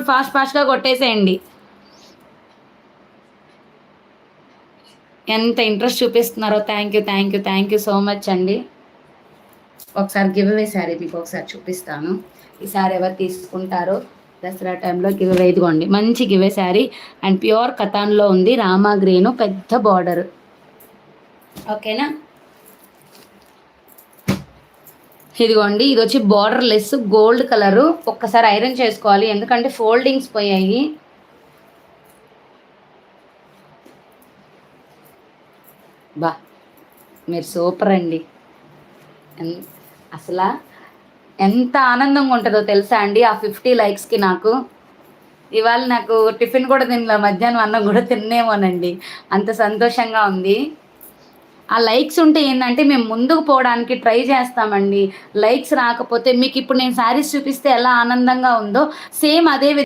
ఫాస్ట్గా కొట్టేసేయండి. ఎంత ఇంట్రెస్ట్ చూపిస్తున్నారో. థ్యాంక్ యూ సో మచ్ అండి. ఒకసారి గివ్ అవే శారీ మీకు ఒకసారి చూపిస్తాను. ఈ శారీ ఎవరు తీసుకుంటారో దసరా టైంలో గివ్ అవే. ఇదిగోండి మంచి giveaway sari and pure కథాన్లో ఉంది. రామా గ్రీను పెద్ద బార్డర్. ఓకేనా. ఇదిగోండి ఇది వచ్చి బార్డర్ లెస్ గోల్డ్ కలరు. ఒక్కసారి ఐరన్ చేసుకోవాలి ఎందుకంటే ఫోల్డింగ్స్ పోయాయి. బా మీరు సూపర్ అండి. అసలు ఎంత ఆనందంగా ఉంటుందో తెలుసా అండి ఆ 50 లైక్స్కి. ఇవాళ నాకు టిఫిన్ కూడా తినలే, మధ్యాహ్నం అన్నం కూడా తిన్నేమోనండి, అంత సంతోషంగా ఉంది. ఆ లైక్స్ ఉంటే ఏంటంటే మేము ముందుకు పోవడానికి ట్రై చేస్తామండి. లైక్స్ రాకపోతే మీకు ఇప్పుడు నేను శారీస్ చూపిస్తే ఎలా ఆనందంగా ఉందో సేమ్ అదే